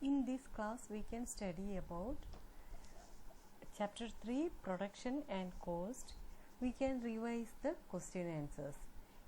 In this class we can study about chapter 3 production and cost. We can revise the question answers.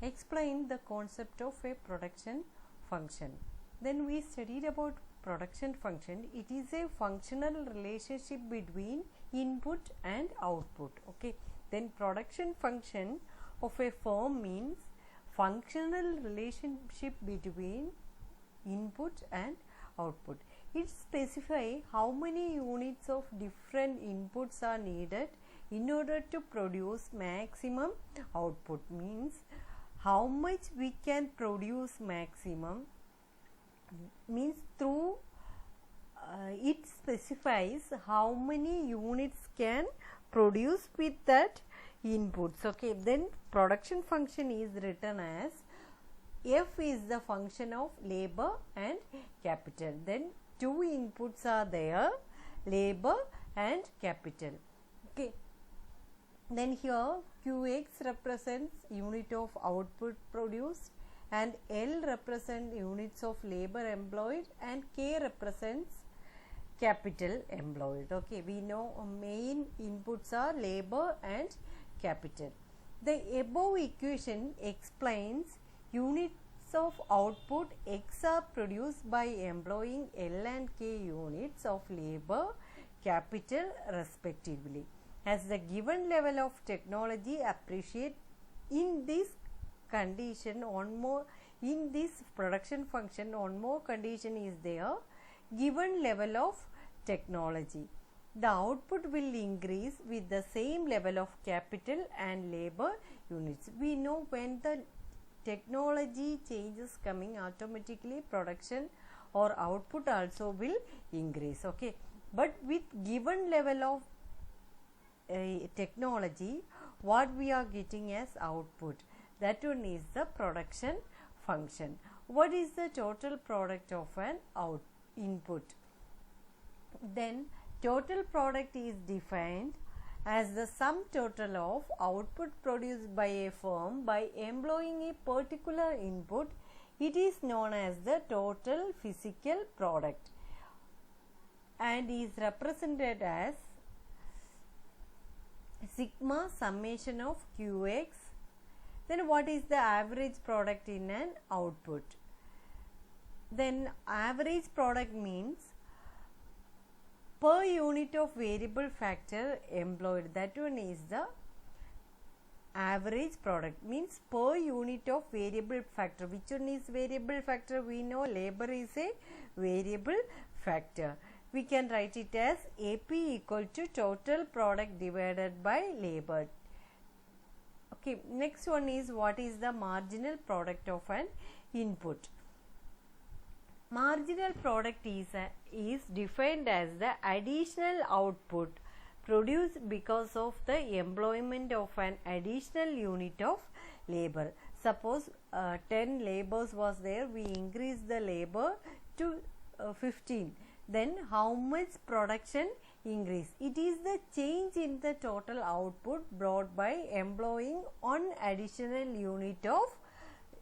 Explain the concept of a production function. Then we studied about production function. It is a functional relationship between input and output. Okay. Then production function of a firm means functional relationship between input and output. It specifies how many units of different inputs are needed in order to produce maximum output. Means how much we can produce maximum, means through it specifies how many units can produce with that inputs. Okay, then production function is written as F is the function of labor and capital. Then two inputs are there, labor and capital. Okay. Then here Qx represents unit of output produced and L represents units of labor employed and K represents capital employed. Okay, we know main inputs are labor and capital. The above equation explains units of output X are produced by employing L and K units of labor, capital respectively. As the given level of technology appreciate in this condition, one more in this production function, one more condition is there, given level of technology. The output will increase with the same level of capital and labor units. We know when the technology changes coming, automatically production or output also will increase. Okay, but with given level of technology, what we are getting as output, that one is the production function. What is the total product of an input? Then total product is defined as the sum total of output produced by a firm by employing a particular input. It is known as the total physical product and is represented as sigma summation of Qx. Then what is the average product in an output? Then average product means per unit of variable factor employed, that one is the average product, means per unit of variable factor. Which one is variable factor? We know labor is a variable factor. We can write it as AP equal to total product divided by labor. Okay, next one is what is the marginal product of an input. Marginal product is defined as the additional output produced because of the employment of an additional unit of labor. Suppose 10 labors was there, we increase the labor to 15. Then how much production increase? It is the change in the total output brought by employing one additional unit of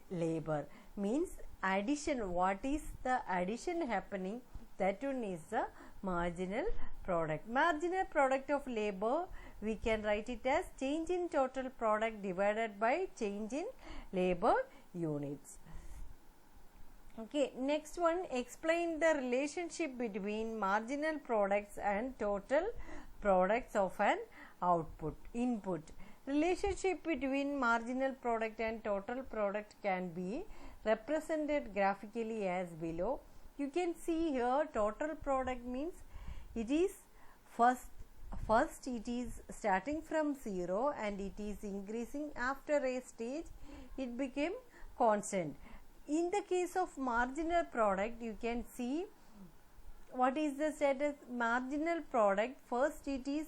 labor. Means addition, what is the addition happening, that one is the marginal product. Marginal product of labor, we can write it as change in total product divided by change in labor units. Okay, next one, explain the relationship between marginal products and total products of an input. Relationship between marginal product and total product can be represented graphically as below. You can see here total product means it is first it is starting from 0 and it is increasing. After a stage it became constant. In the case of marginal product, you can see what is the status. Marginal product, first it is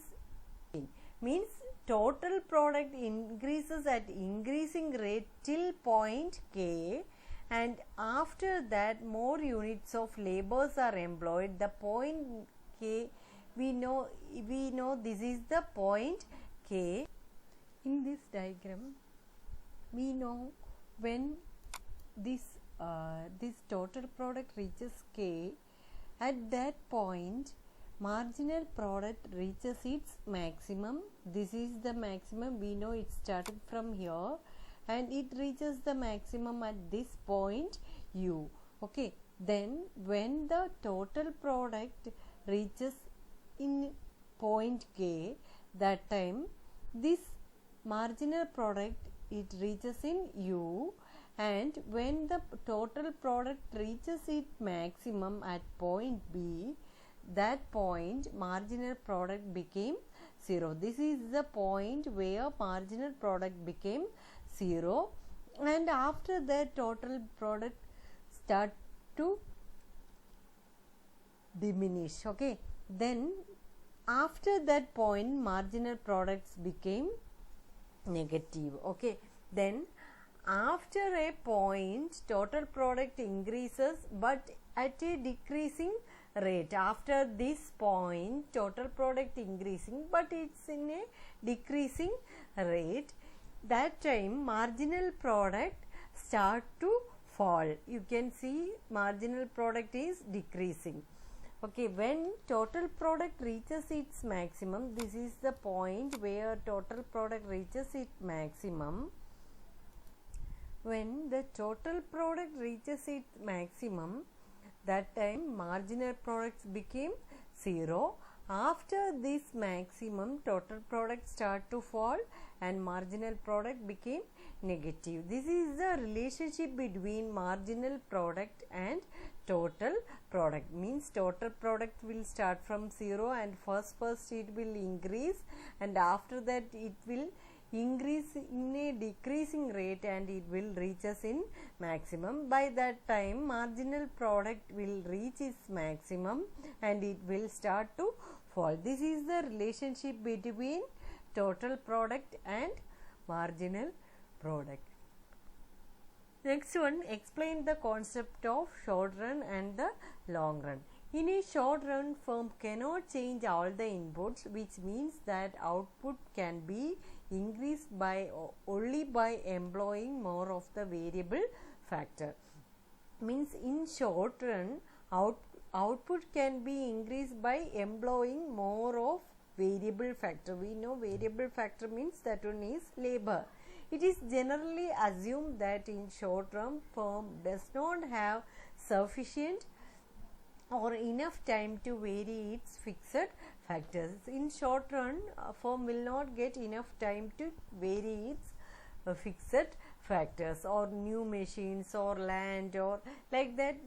means total product increases at increasing rate till point K, and after that more units of labors are employed. The point K, we know this is the point K. In this diagram we know when this total product reaches K, At that point, marginal product reaches its maximum. This is the maximum. We know it started from here and it reaches the maximum at this point U. Okay. Then when the total product reaches in point K, that time this marginal product it reaches in U, and when the total product reaches its maximum at point B, that point marginal product became 0. This is the point where marginal product became 0, and after that total product start to diminish. Okay, then after that point marginal products became negative. Okay, then after a point total product increases but at a decreasing rate. After this point total product increasing but it's in a decreasing rate. That time marginal product start to fall. You can see marginal product is decreasing. Okay, when total product reaches its maximum, this is the point where total product reaches its maximum. When the total product reaches its maximum, that time marginal products became 0. After this maximum, total product start to fall and marginal product became negative. This is the relationship between marginal product and total product. Means total product will start from 0 and first it will increase, and after that it will increase in a decreasing rate and it will reaches in maximum. By that time marginal product will reach its maximum and it will start to fall. This is the relationship between total product and marginal product. Next one, explain the concept of short run and the long run. In a short run, firm cannot change all the inputs, which means that output can be increased by only by employing more of the variable factor. Means in short run, output can be increased by employing more of variable factor. We know variable factor means that one is labor. It is generally assumed that in short run firm does not have sufficient or enough time to vary its fixed factors. In short run, a firm will not get enough time to vary its fixed factors or new machines or land or like that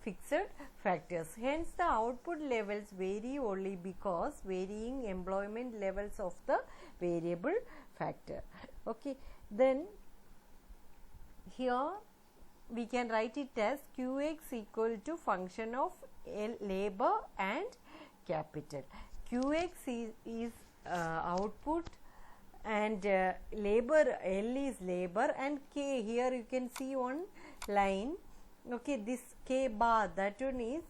fixed factors. Hence the output levels vary only because varying employment levels of the variable factor. Okay, then here we can write it as Qx equal to function of labor and capital. Qx is output and labor, L is labor, and K, here you can see one line. Okay, this K bar, that one is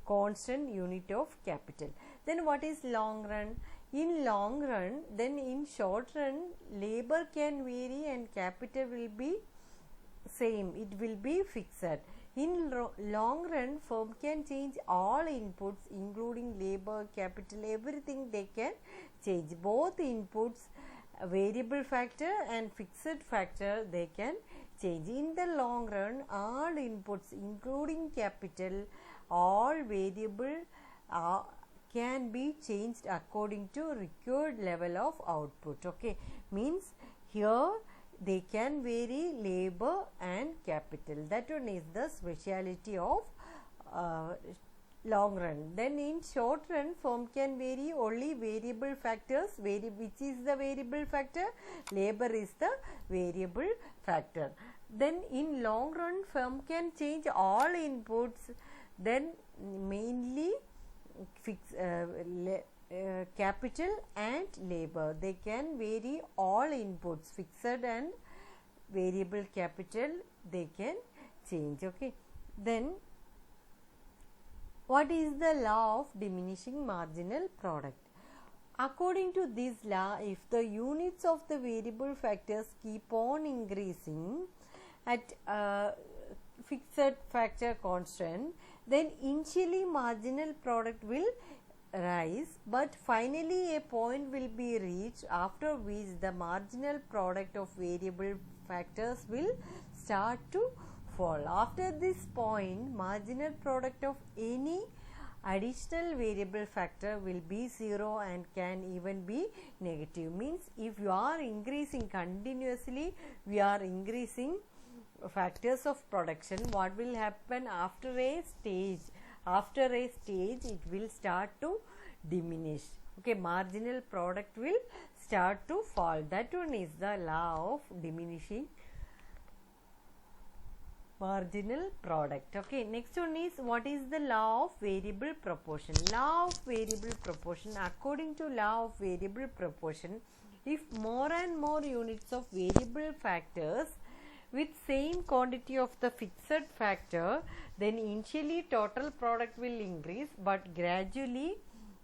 constant unit of capital. Then what is long run? In long run, then in short run labor can vary and capital will be same, it will be fixed. In long run, firm can change all inputs including labor, capital, everything they can change. Both inputs, variable factor and fixed factor, they can change. In the long run, all inputs including capital, all variable can be changed according to required level of output. Okay, means here they can vary labor and capital. That one is the speciality of long run. Then in short run, firm can vary only variable factors. Which is the variable factor? Labor is the variable factor. Then in long run, firm can change all inputs. Then mainly capital and labor, they can vary all inputs, fixed and variable capital, they can change. Okay, then what is the law of diminishing marginal product? According to this law, if the units of the variable factors keep on increasing at fixed factor constant, then initially marginal product will rise, but finally a point will be reached after which the marginal product of variable factors will start to fall. After this point, marginal product of any additional variable factor will be 0 and can even be negative. Means if you are increasing continuously, we are increasing factors of production, what will happen after a stage? After a stage, it will start to diminish. Okay, marginal product will start to fall. That one is the law of diminishing marginal product. Okay, next one is what is the law of variable proportion? Law of variable proportion. According to law of variable proportion, if more and more units of variable factors with same quantity of the fixed factor, then initially total product will increase, but gradually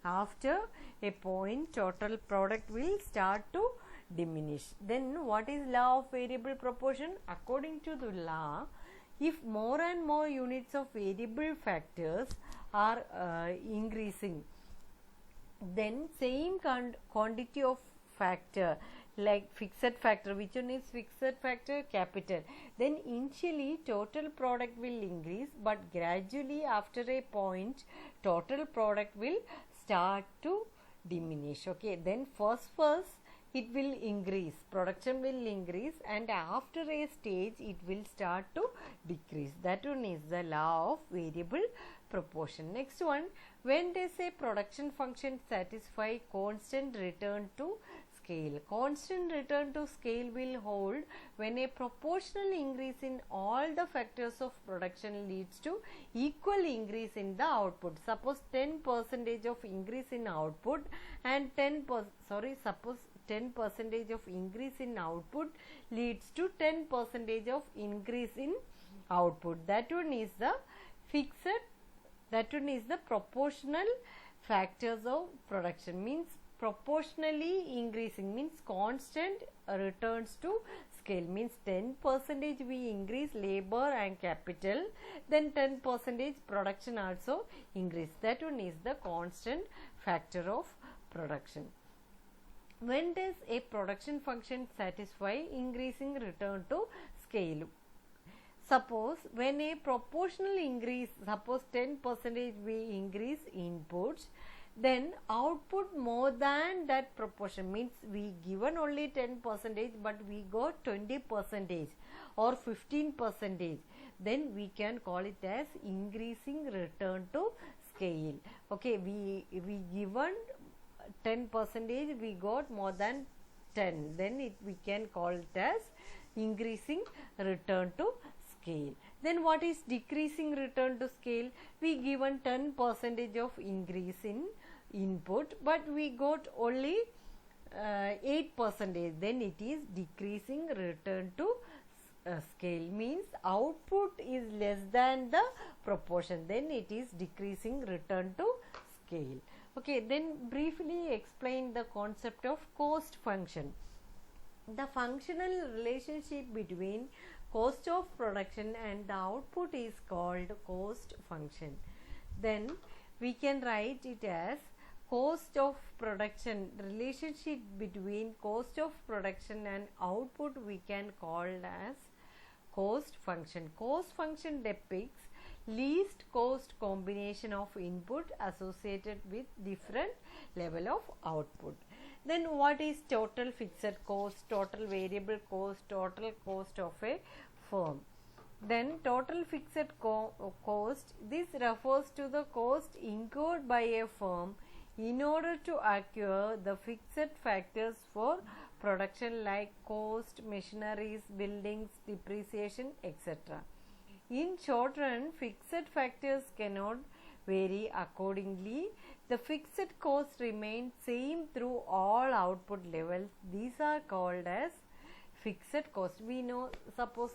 after a point total product will start to diminish. Then what is law of variable proportion? According to the law, if more and more units of variable factors are increasing, then same quantity of factor, like fixed factor, which one is fixed factor? Capital. Then initially total product will increase, but gradually after a point total product will start to diminish. Okay, then first it will increase, production will increase, and after a stage it will start to decrease. That one is the law of variable proportion. Next one, when does a production function satisfy constant return to scale? Constant return to scale will hold when a proportional increase in all the factors of production leads to equal increase in the output. Suppose 10% of increase in output and 10% of increase in output leads to 10% of increase in output. That one is the fixed, that one is the proportional factors of production. Means proportionally increasing, means constant returns to scale, means 10% we increase labor and capital, then 10% production also increase. That one is the constant factor of production. When does a production function satisfy increasing return to scale? Suppose when a proportional increase, suppose 10% we increase inputs, then output more than that proportion, means we given only 10% but we got 20% or 15%, then we can call it as increasing return to scale. Okay, we given 10%, we got more than 10, then we can call it as increasing return to scale. Then what is decreasing return to scale? We given 10% of increase in input but we got only 8%, then it is decreasing return to scale, means output is less than the proportion, then it is decreasing return to scale. Okay, then briefly explain the concept of cost function. The functional relationship between cost of production and the output is called cost function. Then we can write it as cost of production, relationship between cost of production and output we can call as cost function. Cost function depicts least cost combination of input associated with different level of output. Then what is total fixed cost, total variable cost, total cost of a firm? Then total fixed cost, this refers to the cost incurred by a firm in order to acquire the fixed factors for production like cost, machineries, buildings, depreciation, etc. In short run, fixed factors cannot vary accordingly. The fixed cost remains same through all output levels. These are called as fixed cost. We know, suppose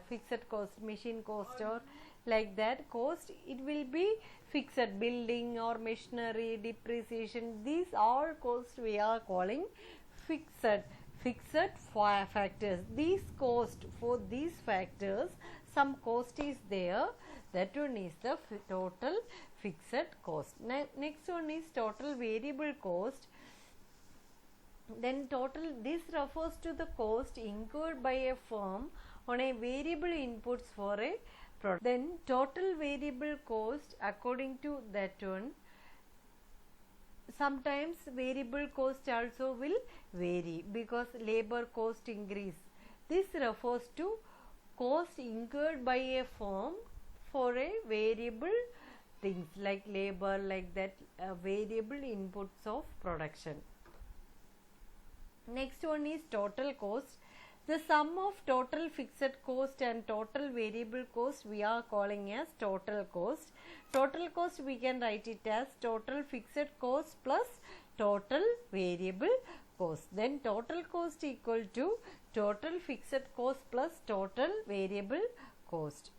fixed cost, machine cost or like that cost, it will be fixed, building or machinery, depreciation, these all costs we are calling fixed factors. These costs for these factors some cost is there, that one is the total fixed cost. Next one is total variable cost. Then this refers to the cost incurred by a firm on a variable inputs for a product. Then total variable cost, according to that one, sometimes variable cost also will vary because labor cost increase. This refers to cost incurred by a firm for a variable things like labor, like that, variable inputs of production. Next one is total cost. The sum of total fixed cost and total variable cost we are calling as total cost. Total cost we can write it as total fixed cost plus total variable cost. Then total cost equal to total fixed cost plus total variable cost.